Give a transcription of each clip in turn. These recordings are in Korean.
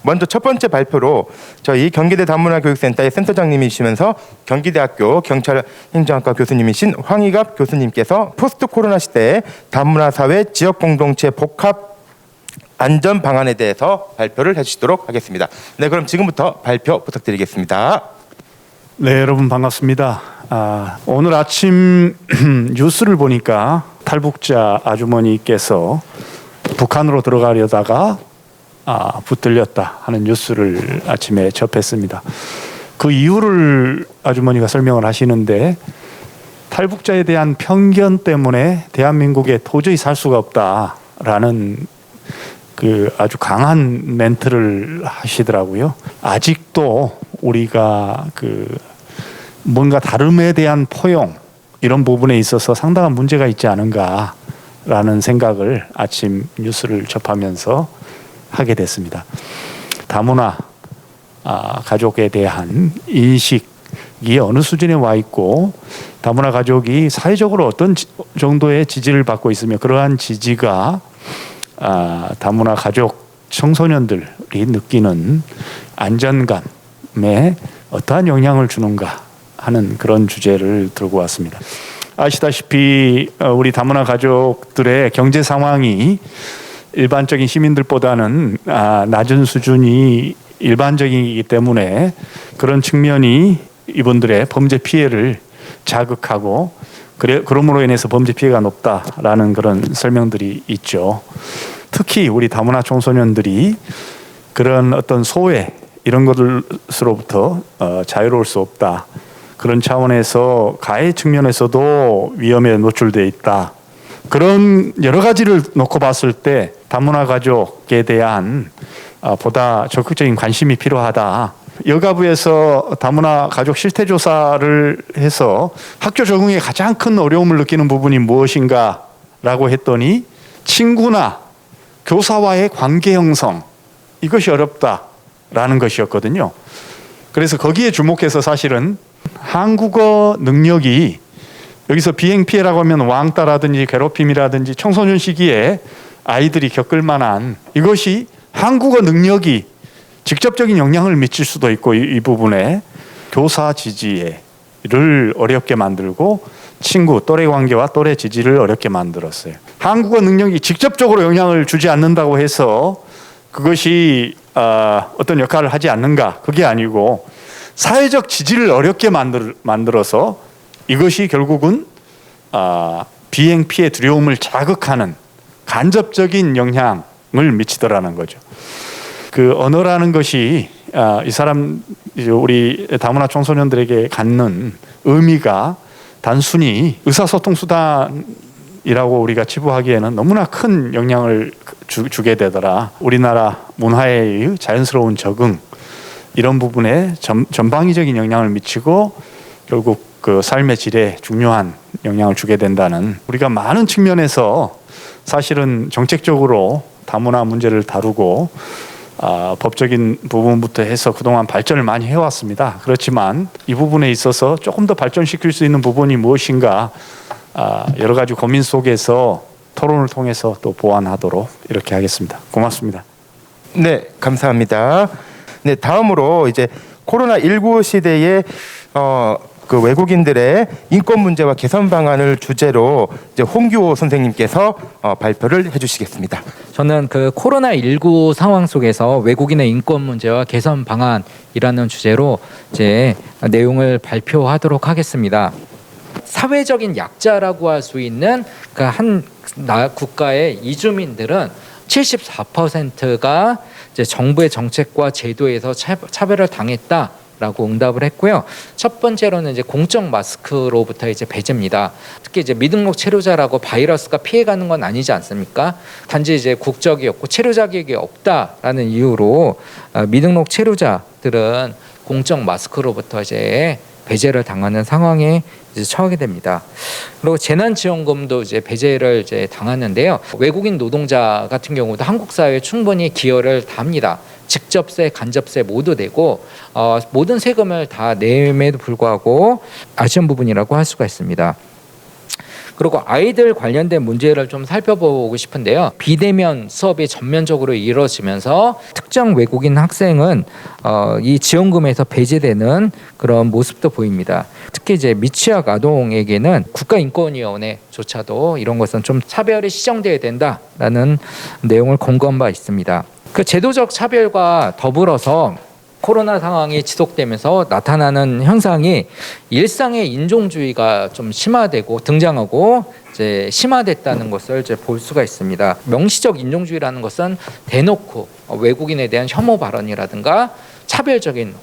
먼저 첫 번째 발표로 저희 경기대 다문화교육센터의 센터장님이시면서 경기대학교 경찰행정학과 교수님이신 황희갑 교수님께서 포스트 코로나 시대의 다문화사회 지역공동체 복합 안전 방안에 대해서 발표를 해주시도록 하겠습니다. 네, 그럼 지금부터 발표 부탁드리겠습니다. 네, 여러분 반갑습니다. 오늘 아침 뉴스를 보니까 탈북자 아주머니께서 북한으로 들어가려다가 붙들렸다 하는 뉴스를 아침에 접했습니다. 그 이유를 아주머니가 설명을 하시는데 탈북자에 대한 편견 때문에 대한민국에 도저히 살 수가 없다라는 그 아주 강한 멘트를 하시더라고요. 아직도 우리가 그 뭔가 다름에 대한 포용 이런 부분에 있어서 상당한 문제가 있지 않은가라는 생각을 아침 뉴스를 접하면서 하게 됐습니다. 다문화 가족에 대한 인식이 어느 수준에 와 있고 다문화 가족이 사회적으로 어떤 정도의 지지를 받고 있으며 그러한 지지가 다문화 가족 청소년들이 느끼는 안전감에 어떠한 영향을 주는가 하는 그런 주제를 들고 왔습니다. 아시다시피 우리 다문화 가족들의 경제 상황이 일반적인 시민들보다는 낮은 수준이 일반적이기 때문에 그런 측면이 이분들의 범죄 피해를 자극하고 그러므로 인해서 범죄 피해가 높다라는 그런 설명들이 있죠. 특히 우리 다문화 청소년들이 그런 어떤 소외 이런 것으로부터 자유로울 수 없다. 그런 차원에서 가해 측면에서도 위험에 노출되어 있다. 그런 여러 가지를 놓고 봤을 때 다문화 가족에 대한 보다 적극적인 관심이 필요하다. 여가부에서 다문화 가족 실태 조사를 해서 학교 적응에 가장 큰 어려움을 느끼는 부분이 무엇인가라고 했더니 친구나 교사와의 관계 형성 이것이 어렵다라는 것이었거든요. 그래서 거기에 주목해서 사실은 한국어 능력이 여기서 비행 피해라고 하면 왕따라든지 괴롭힘이라든지 청소년 시기에 아이들이 겪을 만한 이것이 한국어 능력이 직접적인 영향을 미칠 수도 있고 이 부분에 교사 지지를 어렵게 만들고 친구 또래 관계와 또래 지지를 어렵게 만들었어요. 한국어 능력이 직접적으로 영향을 주지 않는다고 해서 그것이 어떤 역할을 하지 않는가 그게 아니고 사회적 지지를 어렵게 만들어서 이것이 결국은 비행 피해 두려움을 자극하는 간접적인 영향을 미치더라는 거죠. 그 언어라는 것이 이 사람 우리 다문화 청소년들에게 갖는 의미가 단순히 의사소통 수단이라고 우리가 치부하기에는 너무나 큰 영향을 주게 되더라. 우리나라 문화의 자연스러운 적응 이런 부분에 전방위적인 영향을 미치고 결국 그 삶의 질에 중요한 영향을 주게 된다는 우리가 많은 측면에서 사실은 정책적으로 다문화 문제를 다루고 법적인 부분부터 해서 그동안 발전을 많이 해왔습니다. 그렇지만 이 부분에 있어서 조금 더 발전시킬 수 있는 부분이 무엇인가 여러 가지 고민 속에서 토론을 통해서 또 보완하도록 이렇게 하겠습니다. 고맙습니다. 네, 감사합니다. 네, 다음으로 이제 코로나19 시대에 그 외국인들의 인권 문제와 개선 방안을 주제로 이제 홍규호 선생님께서 발표를 해주시겠습니다. 저는 그 코로나19 상황 속에서 외국인의 인권 문제와 개선 방안이라는 주제로 이제 내용을 발표하도록 하겠습니다. 사회적인 약자라고 할 수 있는 그 한 국가의 이주민들은 74%가 이제 정부의 정책과 제도에서 차별을 당했다. 라고 응답을 했고요. 첫 번째로는 이제 공적 마스크로부터 이제 배제입니다. 특히 이제 미등록 체류자라고 바이러스가 피해가는 건 아니지 않습니까? 단지 이제 국적이 없고 체류 자격이 없다라는 이유로 미등록 체류자들은 공적 마스크로부터 이제 배제를 당하는 상황에 이제 처하게 됩니다. 그리고 재난지원금도 이제 배제를 이제 당하는데요. 외국인 노동자 같은 경우도 한국 사회에 충분히 기여를 다 합니다. 직접세, 간접세 모두 내고 모든 세금을 다 냄에도 불구하고 아쉬운 부분이라고 할 수가 있습니다. 그리고 아이들 관련된 문제를 좀 살펴보고 싶은데요. 비대면 수업이 전면적으로 이루어지면서 특정 외국인 학생은 이 지원금에서 배제되는 그런 모습도 보입니다. 특히 이제 미취학 아동에게는 국가인권위원회조차도 이런 것은 좀 차별이 시정돼야 된다라는 내용을 권고한 바 있습니다. 그 제도적 차별과 더불어서 코로나 상황이 지속되면서 나타나는 현상이 일상의 인종주의가 좀 심화되고 등장하고 이제 심화됐다는 것을 이제 볼 수가 있습니다. 명시적 인종주의라는 것은 대놓고 외국인에 대한 혐오 발언이라든가 차별적인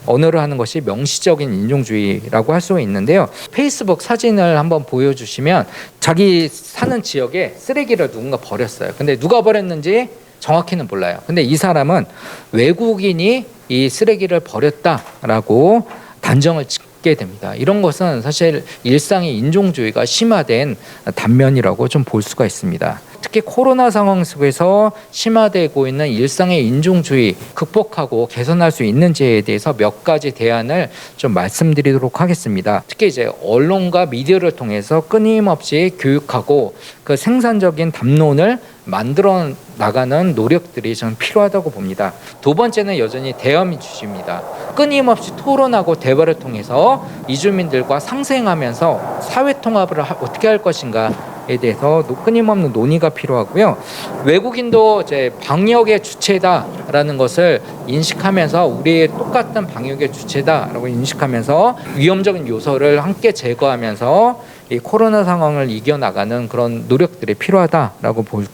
언어를 하는 것이 명시적인 인종주의라고 할 수가 있는데요. 페이스북 사진을 한번 보여주시면 자기 사는 지역에 쓰레기를 누군가 버렸어요. 근데 누가 버렸는지 정확히는 몰라요. 근데 이 사람은 외국인이 이 쓰레기를 버렸다라고 단정을 짓게 됩니다. 이런 것은 사실 일상의 인종주의가 심화된 단면이라고 좀 볼 수가 있습니다. 특히 코로나 상황 속에서 심화되고 있는 일상의 인종주의 극복하고 개선할 수 있는지에 대해서 몇 가지 대안을 좀 말씀드리도록 하겠습니다. 특히 이제 언론과 미디어를 통해서 끊임없이 교육하고 그 생산적인 담론을 만들어 나가는 노력들이 저는 필요하다고 봅니다. 두 번째는 여전히 대화민주주의입니다. 끊임없이 토론하고 대화를 통해서 이주민들과 상생하면서 사회통합을 어떻게 할 것인가에 대해서 끊임없는 논의가 필요하고요. 외국인도 이제 방역의 주체다라는 것을 인식하면서 우리의 똑같은 방역의 주체다라고 인식하면서 위험적인 요소를 함께 제거하면서 이 코로나 상황을 이겨나가는 그런 노력들이 필요하다라고 볼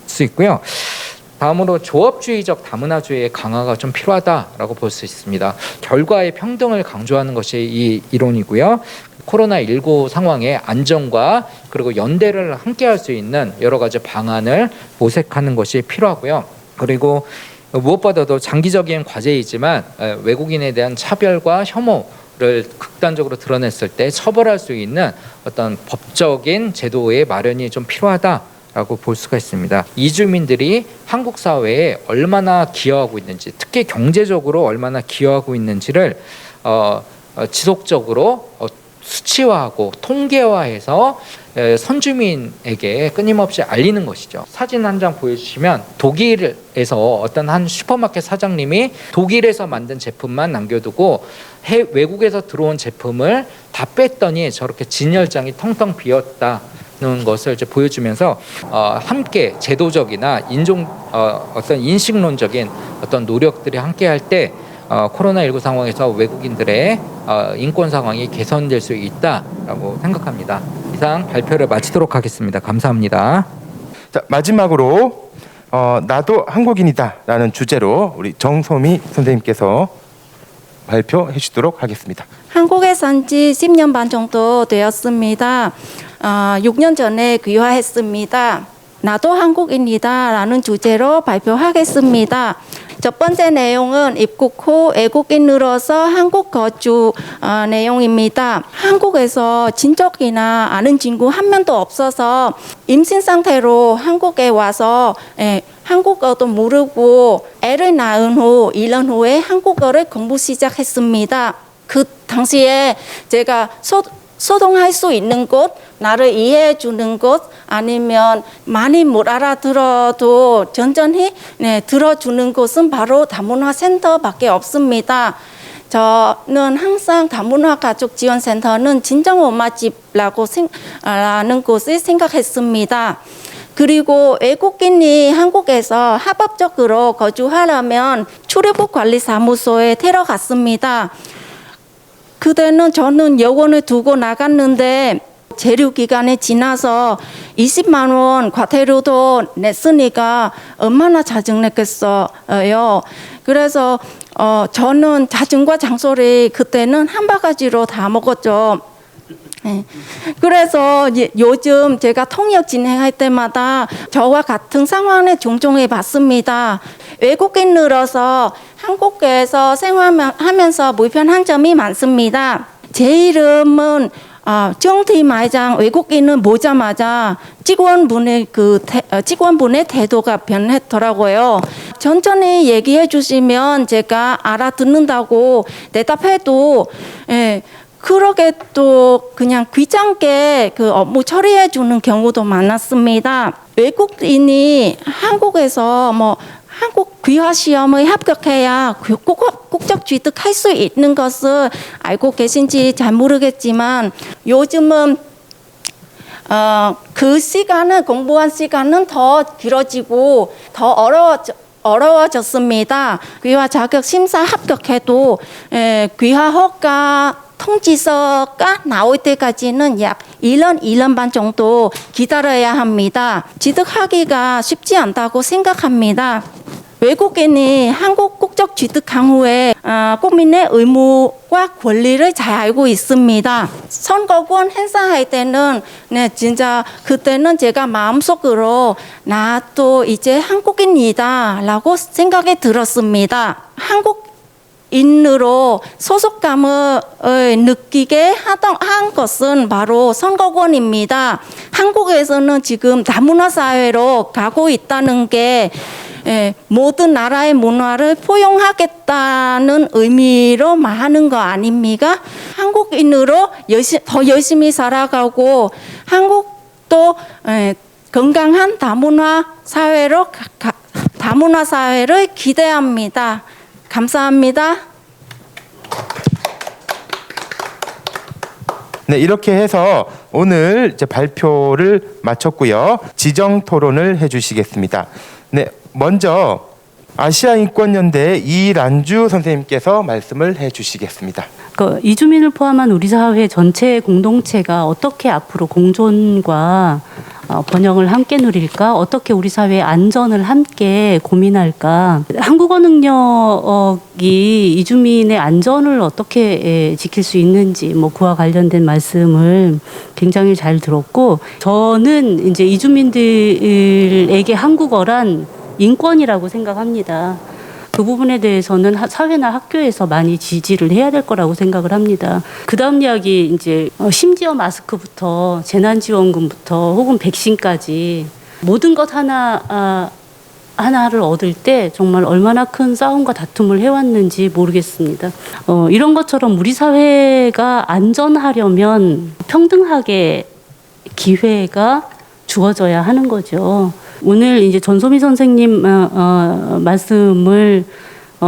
수 있고요. 다음으로 조업주의적 다문화주의의 강화가 좀 필요하다라고 볼 수 있습니다. 결과의 평등을 강조하는 것이 이 이론이고요. 코로나19 상황의 안정과 그리고 연대를 함께할 수 있는 여러 가지 방안을 모색하는 것이 필요하고요. 그리고 무엇보다도 장기적인 과제이지만 외국인에 대한 차별과 혐오를 극단적으로 드러냈을 때 처벌할 수 있는 어떤 법적인 제도의 마련이 좀 필요하다라고 볼 수가 있습니다. 이주민들이 한국 사회에 얼마나 기여하고 있는지, 특히 경제적으로 얼마나 기여하고 있는지를 지속적으로 수치화하고 통계화해서 선주민에게 끊임없이 알리는 것이죠. 사진 한 장 보여주시면 독일에서 어떤 한 슈퍼마켓 사장님이 독일에서 만든 제품만 남겨두고 외국에서 들어온 제품을 다 뺐더니 저렇게 진열장이 텅텅 비었다는 것을 이제 보여주면서 함께 제도적이나 어떤 인식론적인 어떤 노력들이 함께할 때 코로나19 상황에서 외국인들의 인권 상황이 개선될 수 있다라고 생각합니다. 이상 발표를 마치도록 하겠습니다. 감사합니다. 자, 마지막으로 나도 한국인이다라는 주제로 우리 정소미 선생님께서 발표해 주도록 하겠습니다. 한국에 산 지 10년 반 정도 되었습니다. 6년 전에 귀화했습니다. 나도 한국인이다라는 주제로 발표하겠습니다. 첫 번째 내용은 입국 후 외국인으로서 한국 거주 내용입니다. 한국에서 친척이나 아는 친구 한 명도 없어서 임신 상태로 한국에 와서 한국어도 모르고 애를 낳은 후 1년 후에 한국어를 공부 시작했습니다. 그 당시에 제가 소통할 수 있는 곳, 나를 이해해 주는 곳, 아니면 많이 못 알아들어도 천천히 들어주는 곳은 바로 다문화센터밖에 없습니다. 저는 항상 다문화가족지원센터는 진정 엄마집라고 라는 곳을 생각했습니다. 그리고 외국인이 한국에서 합법적으로 거주하려면 출입국관리사무소에 데려갔습니다. 그때는 저는 여권을 두고 나갔는데 재료 기간이 지나서 20만 원 과태료도 냈으니까 얼마나 짜증냈겠어요. 그래서 저는 자증과 장소를 그때는 한 바가지로 다 먹었죠. 그래서 요즘 제가 통역 진행할 때마다 저와 같은 상황에 종종 해봤습니다. 외국인으로서 한국에서 생활하면서 불편한 점이 많습니다. 제 이름은 정티 마장 외국인은 보자마자 직원분의 태도가 변했더라고요. 천천히 얘기해 주시면 제가 알아듣는다고 대답해도 그러게 또 그냥 귀찮게 그 업무 처리해 주는 경우도 많았습니다. 외국인이 한국에서 뭐 한국 귀화 시험을 합격해야 국적 취득할 수 있는 것을 알고 계신지 잘 모르겠지만 요즘은 그 시간은 공부한 시간은 더 길어지고 더 어려워졌습니다. 귀화 자격 심사 합격해도 귀화 허가 통지서가 나올 때까지는 약 1년 반 정도 기다려야 합니다. 취득하기가 쉽지 않다고 생각합니다. 외국인이 한국 국적 취득한 후에 국민의 의무와 권리를 잘 알고 있습니다. 선거권 행사할 때는 진짜 그때는 제가 마음속으로 나도 이제 한국인이다라고 생각이 들었습니다. 한국인으로 소속감을 느끼게 한 것은 바로 선거권입니다. 한국에서는 지금 다문화 사회로 가고 있다는 게 모든 나라의 문화를 포용하겠다는 의미로 말하는 거 아닙니까? 한국인으로 더 열심히 살아가고 한국도 건강한 다문화 사회를 기대합니다. 감사합니다. 네, 이렇게 해서 오늘 이제 발표를 마쳤고요. 지정 토론을 해주시겠습니다. 네, 먼저 아시아인권연대 이란주 선생님께서 말씀을 해주시겠습니다. 이주민을 포함한 우리 사회 전체 공동체가 어떻게 앞으로 공존과 번영을 함께 누릴까? 어떻게 우리 사회의 안전을 함께 고민할까? 한국어 능력이 이주민의 안전을 어떻게 지킬 수 있는지 그와 관련된 말씀을 굉장히 잘 들었고, 저는 이제 이주민들에게 한국어란 인권이라고 생각합니다. 그 부분에 대해서는 사회나 학교에서 많이 지지를 해야 될 거라고 생각을 합니다. 그 다음 이야기 이제 심지어 마스크부터 재난지원금부터 혹은 백신까지 모든 것 하나를 얻을 때 정말 얼마나 큰 싸움과 다툼을 해왔는지 모르겠습니다. 이런 것처럼 우리 사회가 안전하려면 평등하게 기회가 주어져야 하는 거죠. 오늘 이제 전소미 선생님 말씀을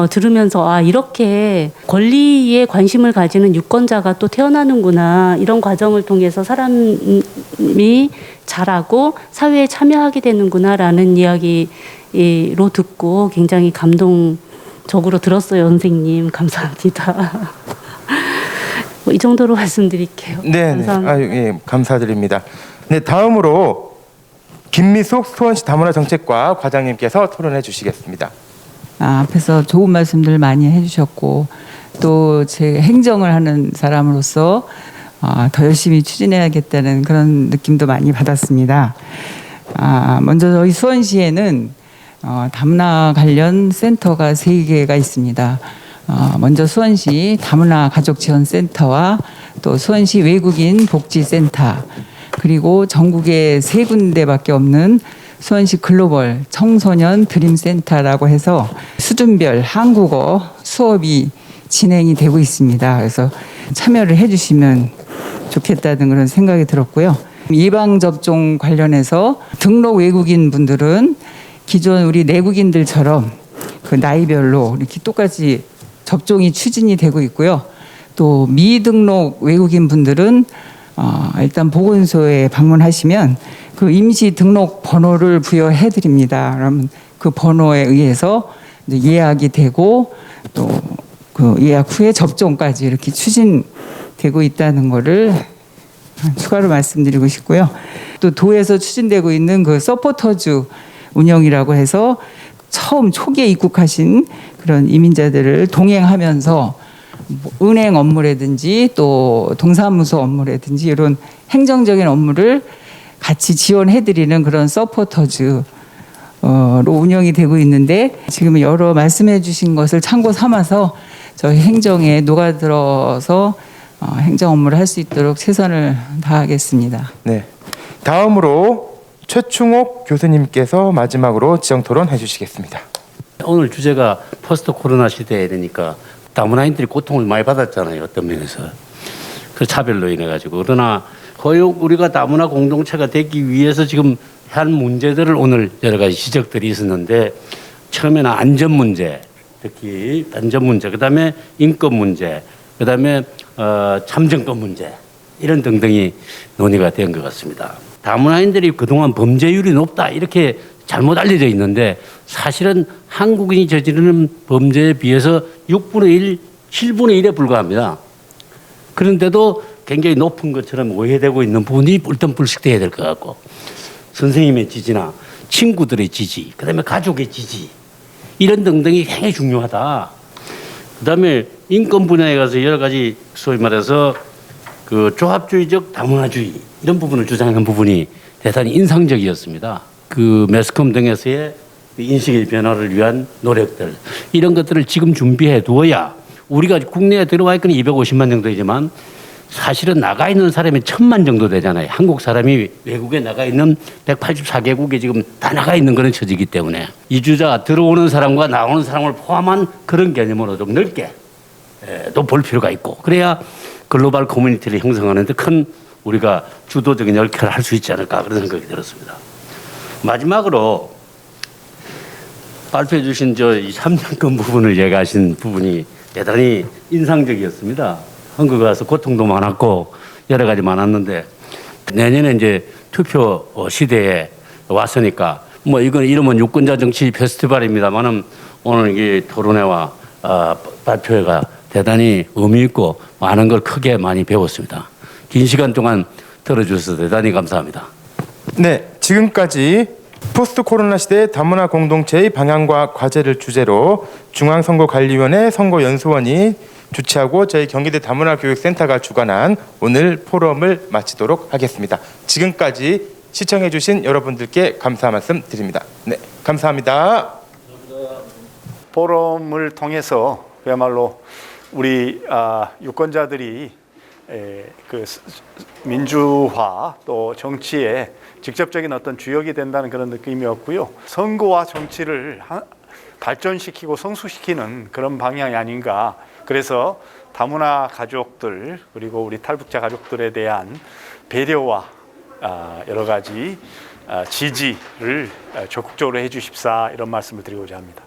들으면서 이렇게 권리에 관심을 가지는 유권자가 또 태어나는구나, 이런 과정을 통해서 사람이 자라고 사회에 참여하게 되는구나라는 이야기로 듣고 굉장히 감동적으로 들었어요. 선생님 감사합니다. 이 정도로 말씀드릴게요. 네, 감사합니다. 예, 감사드립니다. 네, 다음으로 김미숙 수원시 다문화 정책과 과장님께서 토론해 주시겠습니다. 앞에서 좋은 말씀들 많이 해주셨고, 또 제 행정을 하는 사람으로서 더 열심히 추진해야겠다는 그런 느낌도 많이 받았습니다. 먼저 저희 수원시에는 다문화 관련 센터가 3개가 있습니다. 먼저 수원시 다문화 가족지원센터와 또 수원시 외국인 복지센터, 그리고 전국에 3군데밖에 없는 수원시 글로벌 청소년 드림센터라고 해서 수준별 한국어 수업이 진행이 되고 있습니다. 그래서 참여를 해주시면 좋겠다는 그런 생각이 들었고요. 예방접종 관련해서 등록 외국인 분들은 기존 우리 내국인들처럼 그 나이별로 이렇게 똑같이 접종이 추진이 되고 있고요. 또 미등록 외국인 분들은 일단 보건소에 방문하시면 그 임시 등록 번호를 부여해 드립니다. 그러면 그 번호에 의해서 이제 예약이 되고 또 그 예약 후에 접종까지 이렇게 추진되고 있다는 거를 추가로 말씀드리고 싶고요. 또 도에서 추진되고 있는 그 서포터즈 운영이라고 해서 처음 초기에 입국하신 그런 이민자들을 동행하면서 은행 업무라든지 또 동사무소 업무라든지 이런 행정적인 업무를 같이 지원해드리는 그런 서포터즈로 운영이 되고 있는데, 지금 여러 말씀해 주신 것을 참고 삼아서 저희 행정에 녹아들어서 행정 업무를 할 수 있도록 최선을 다하겠습니다. 네, 다음으로 최충옥 교수님께서 마지막으로 지정 토론해 주시겠습니다. 오늘 주제가 포스트 코로나 시대에 되니까 다문화인들이 고통을 많이 받았잖아요. 어떤 면에서. 그 차별로 인해 가지고. 그러나 거역 우리가 다문화 공동체가 되기 위해서 지금 한 문제들을 오늘 여러 가지 지적들이 있었는데, 처음에는 안전 문제, 특히 안전 문제, 그다음에 인권 문제, 그다음에 참정권 문제, 이런 등등이 논의가 된 것 같습니다. 다문화인들이 그동안 범죄율이 높다 이렇게 잘못 알려져 있는데, 사실은 한국인이 저지르는 범죄에 비해서 6분의 1, 7분의 1에 불과합니다. 그런데도 굉장히 높은 것처럼 오해되고 있는 부분이 일단 불식돼야 될 것 같고, 선생님의 지지나 친구들의 지지, 그다음에 가족의 지지, 이런 등등이 굉장히 중요하다. 그다음에 인권 분야에 가서 여러 가지 소위 말해서 그 조합주의적 다문화주의 이런 부분을 주장하는 부분이 대단히 인상적이었습니다. 그 매스컴 등에서의 인식의 변화를 위한 노력들, 이런 것들을 지금 준비해 두어야, 우리가 국내에 들어와 있건 250만 정도 되지만 사실은 나가 있는 사람이 1000만 정도 되잖아요. 한국 사람이 외국에 나가 있는 184개국에 지금 다 나가 있는 그런 처지이기 때문에, 이주자 들어오는 사람과 나오는 사람을 포함한 그런 개념으로 좀 넓게 또 볼 필요가 있고, 그래야 글로벌 커뮤니티를 형성하는 데 큰 우리가 주도적인 역할을 할 수 있지 않을까, 그런 생각이 들었습니다. 마지막으로 발표해 주신 이 3년권 부분을 얘기하신 부분이 대단히 인상적이었습니다. 한국에 와서 고통도 많았고 여러 가지 많았는데, 내년에 이제 투표 시대에 왔으니까 뭐 이건 이름은 유권자 정치 페스티벌입니다만은 오늘 이게 토론회와 발표회가 대단히 의미 있고 많은 걸 크게 많이 배웠습니다. 긴 시간 동안 들어주셔서 대단히 감사합니다. 네, 지금까지 포스트 코로나 시대 다문화 공동체의 방향과 과제를 주제로 중앙선거관리위원회 선거연수원이 주최하고 저희 경기대 다문화 교육센터가 주관한 오늘 포럼을 마치도록 하겠습니다. 지금까지 시청해 주신 여러분들께 감사 말씀 드립니다. 네, 감사합니다. 포럼을 통해서 그야말로 우리 유권자들이 그 민주화 또 정치에 직접적인 어떤 주역이 된다는 그런 느낌이었고요. 선거와 정치를 발전시키고 성숙시키는 그런 방향이 아닌가. 그래서 다문화 가족들 그리고 우리 탈북자 가족들에 대한 배려와 여러 가지 지지를 적극적으로 해주십사, 이런 말씀을 드리고자 합니다.